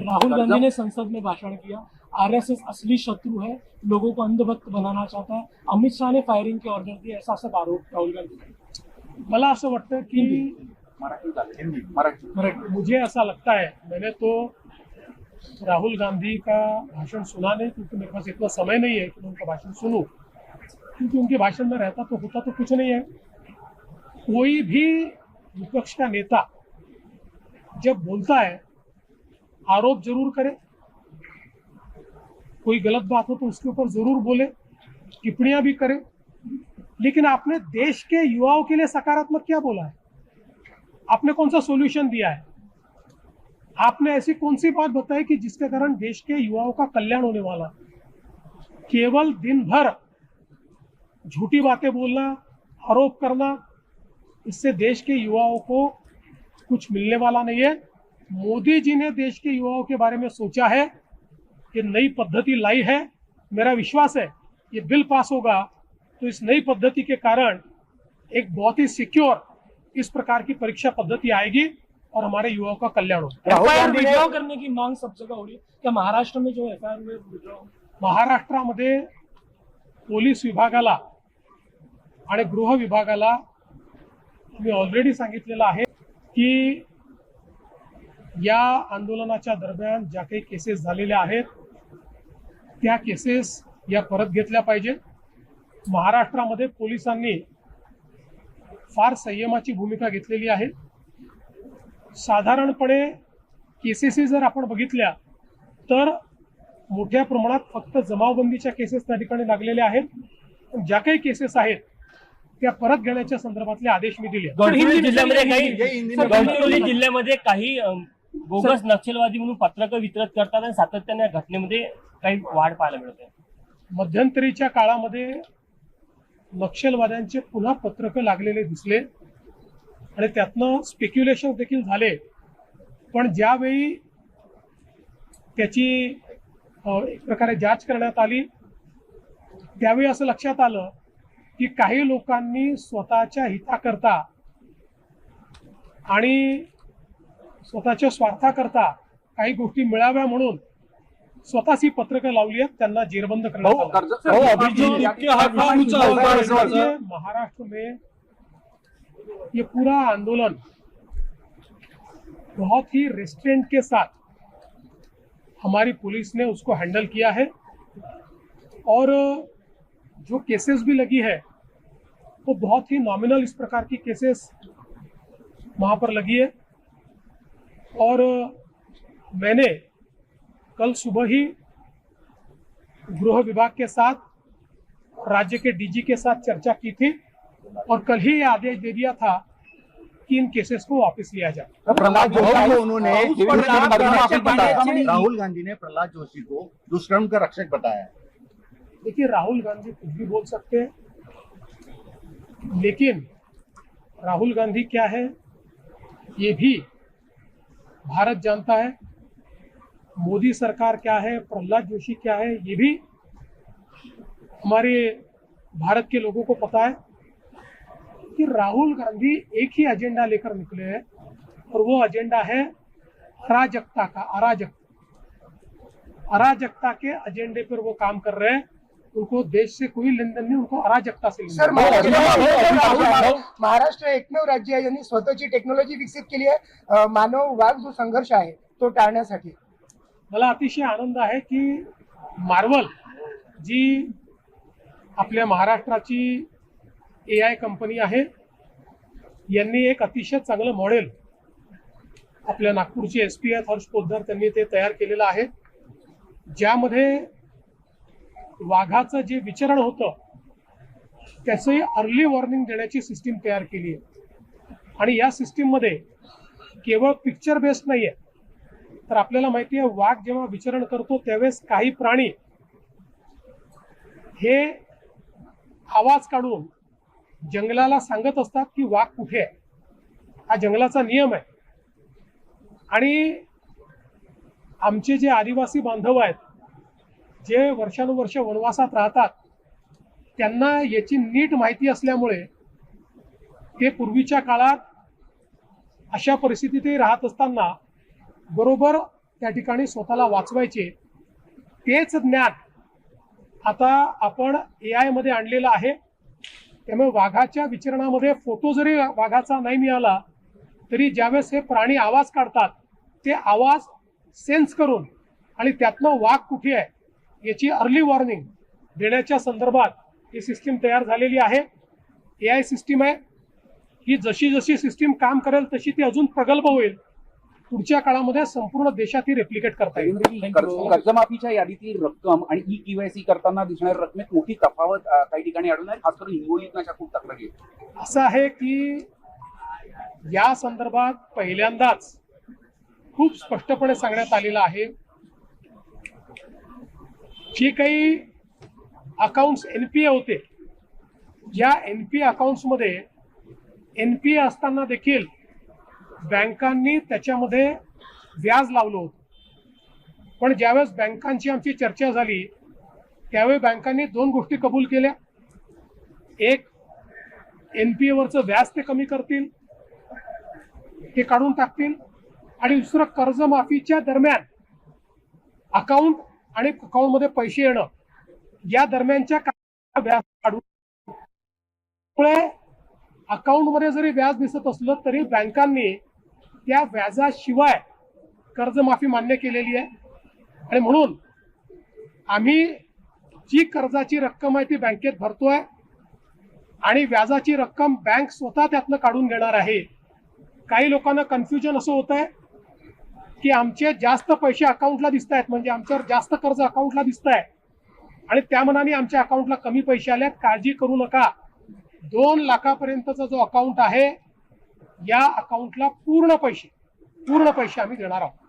राहुल गांधी ने संसद में भाषण किया, आरएसएस असली शत्रु है, लोगों को अंधभक्त बनाना चाहता है, अमित शाह ने फायरिंग के ऑर्डर दिए, ऐसा सब आरोप राहुल गांधी। मला असं वाटतं की मुझे ऐसा लगता है, मैंने तो राहुल गांधी का भाषण सुना नहीं क्योंकि मेरे पास इतना समय नहीं है कि मैं उनका भाषण सुनूं, क्योंकि उनके भाषण में रहता तो होता तो कुछ नहीं है। कोई भी विपक्ष का नेता जब बोलता है आरोप जरूर करे, कोई गलत बात हो तो उसके ऊपर जरूर बोले, टिप्पणियां भी करे, लेकिन आपने देश के युवाओं के लिए सकारात्मक क्या बोला है? आपने कौन सा सॉल्यूशन दिया है? आपने ऐसी कौन सी बात बताई कि जिसके कारण देश के युवाओं का कल्याण होने वाला? केवल दिन भर झूठी बातें बोलना, आरोप करना, इससे देश के युवाओं को कुछ मिलने वाला नहीं है। मोदी जी ने देश के युवाओं के बारे में सोचा है, ये नई पद्धति लाई है। मेरा विश्वास है ये बिल पास होगा तो इस नई पद्धति के कारण एक बहुत ही सिक्योर इस प्रकार की परीक्षा पद्धति आएगी और हमारे युवाओं का कल्याण होगा। एफआईआर विड्रॉ करने की मांग सब जगह हो रही है, क्या महाराष्ट्र में जो एफआईआर हुए विड्रॉ? महाराष्ट्रामध्ये पोलीस विभागाला आणि गृह विभागाला मी ऑलरेडी सांगितलेलं आहे की या आंदोलनाच्या दरम्यान ज्या काही केसेस झालेल्या आहेत त्या केसेस या परत घेतल्या पाहिजे। महाराष्ट्रामध्ये पोलिसांनी फार संयमाची भूमिका घेतलेली आहे। साधारणपणे केसेस जर आपण बघितल्या तर मोठ्या प्रमाणात फक्त जमावबंदीच्या केसेस त्या ठिकाणी लागलेल्या आहेत। ज्या काही केसेस आहेत त्या परत घेण्याच्या संदर्भातले आदेश मी दिले। गडचिरोली जिल्ह्यामध्ये काही बोगस नक्षलवादी म्हणून पत्रकं वितरित करतात आणि सातत्याने या घटनेमध्ये काही वाढ पाहायला मिळते। मध्यंतरीच्या काळामध्ये नक्षलवाद्यांचे पुन्हा पत्रकं लागलेले दिसले आणि त्यातनं स्पेक्युलेशन देखील झाले, पण ज्यावेळी त्याची एक प्रकारे जांच करण्यात आली त्यावेळी असं लक्षात आलं की काही लोकांनी स्वतःच्या हिताकरता आणि स्वतःच्या स्वार्थाकरता काही गोष्टी मिळाव्या म्हणून स्वतःच ही पत्रकं लावली आहेत, त्यांना जेरबंद करण्यात आलं। महाराष्ट्र में ये पूरा आंदोलन बहुत ही रेस्ट्रेंट के साथ हमारी पुलिस ने उसको हैंडल किया है और जो केसेस भी लगी है वो बहुत ही नॉमिनल इस प्रकार की केसेस वहाँ पर लगी है। और मैंने कल सुबह ही गृह विभाग के साथ, राज्य के डीजी के साथ चर्चा की थी और कल ही ये आदेश दे दिया था कि इन केसेस को वापस लिया जाए। प्रहलाद जोशी को उन्होंने राहुल गांधी ने प्रहलाद जोशी को दुष्कर्म का रक्षक बताया। देखिए, राहुल गांधी कुछ भी बोल सकते हैं, लेकिन राहुल गांधी क्या है ये भी भारत जानता है। मोदी सरकार क्या है, प्रहलाद जोशी क्या है, ये भी हमारे भारत के लोगों को पता है कि राहुल गांधी एक ही एजेंडा लेकर निकले हैं और वो एजेंडा है अराजकता का। अराजकता के एजेंडे पर वो काम कर रहे हैं। उनको देश से कोई लेन देन नहीं, उनको अराजकता से लेन देन। महाराष्ट्र एकमेव राज्य आहे ज्यांनी स्वतःची टेक्नॉलॉजी विकसित केली आहे मानव वाघ जो संघर्ष आहे तो टाळण्यासाठी। मला अतिशय आनंद आहे की मार्वल जी आपल्या महाराष्ट्राची AI कंपनी आहे यांनी एक अतिशय चांगलं मॉडेल आपल्या नागपूरचे SP आहेत हर्ष पोद्दार त्यांनी ते तयार केलेलं आहे, ज्यामध्ये वाघाचं जे विचरण होतं त्याचे अर्ली वॉर्निंग देण्याची सिस्टीम तयार केली आहे। आणि या सिस्टीम मध्ये केवळ पिक्चर बेस्ड नाहीये, तर आपल्याला माहिती आहे वाघ जेव्हा विचरण करतो त्यावेळेस काही प्राणी हे आवाज काढून जंगलाला सांगत असतात की वाघ कुठे आहे। हा जंगलाचा नियम आहे। आणि आमचे जे आदिवासी बांधव आहेत जे वर्षानुवर्ष वनवासात राहतात त्यांना याची नीट माहिती असल्यामुळे ते पूर्वीच्या काळात अशा परिस्थितीतही राहत असताना बरोबर त्या ठिकाणी स्वतःला वाचवायचे, तेच ज्ञान आता आपण AI मध्ये आणलेलं आहे. त्यामुळे वाघाच्या विचरणामध्ये फोटो जरी वाघाचा नाही मिळाला तरी ज्यावेळेस हे प्राणी आवाज काढतात ते आवाज सेन्स करून आणि त्यातनं वाघ कुठे आहे याची अर्ली वॉर्निंग देण्याच्या संदर्भात ही सिस्टीम तयार झालेली आहे. AI सिस्टीम आहे ही. जशी जशी सिस्टीम काम करेल तशी ती अजून प्रगल्भ होईल. पुढच्या काळामध्ये संपूर्ण देशात ही रेप्लिकेट करता येईल. कर्जमाफीच्या यादीतील रक्कम आणि EKYC करताना दिसणाऱ्या रकमेत मोठी तफावत काही ठिकाणी आढळून आहे. खास करून हिंगोलीत अशा खूप तक्रारी आहेत. असं आहे की या संदर्भात पहिल्यांदाच खूप स्पष्टपणे सांगण्यात आलेलं आहे जे काही अकाउंट्स NPA होते, या NPA अकाउंट्समध्ये NPA असताना देखील बँकांनी त्याच्यामध्ये व्याज लावलं होतं. पण ज्यावेळेस बँकांची आमची चर्चा झाली त्यावेळी बँकांनी 2 गोष्टी कबूल केल्या. एक, NPA वरचं व्याज ते कमी करतील, ते काढून टाकतील. आणि दुसरं, कर्जमाफीच्या दरम्यान अकाउंट आणि अकाउंटमध्ये पैसे येणं या दरम्यानच्या व्याज काढून, त्यामुळे अकाउंटमध्ये जरी व्याज दिसत असलं तरी बँकांनी त्या व्याजाशिवाय कर्जमाफी मान्य केलेली आहे. आणि म्हणून आम्ही जी कर्जाची रक्कम आहे ती बँकेत भरतोय आणि व्याजाची रक्कम बँक स्वतः त्यातनं काढून घेणार आहे. काही लोकांना कन्फ्युजन असं होत आहे की आमचे जास्त पैसे अकाउंटला दिसत आहेत, म्हणजे आमच्यावर जास्त कर्ज अकाउंटला दिसत आहे आणि त्या मनाने आमच्या अकाउंटला कमी पैसे आले. काळजी करू नका. 2 लाखापर्यंतचा जो अकाउंट आहे या अकाउंटला पूर्ण पैसे आम्ही देणार आहोत.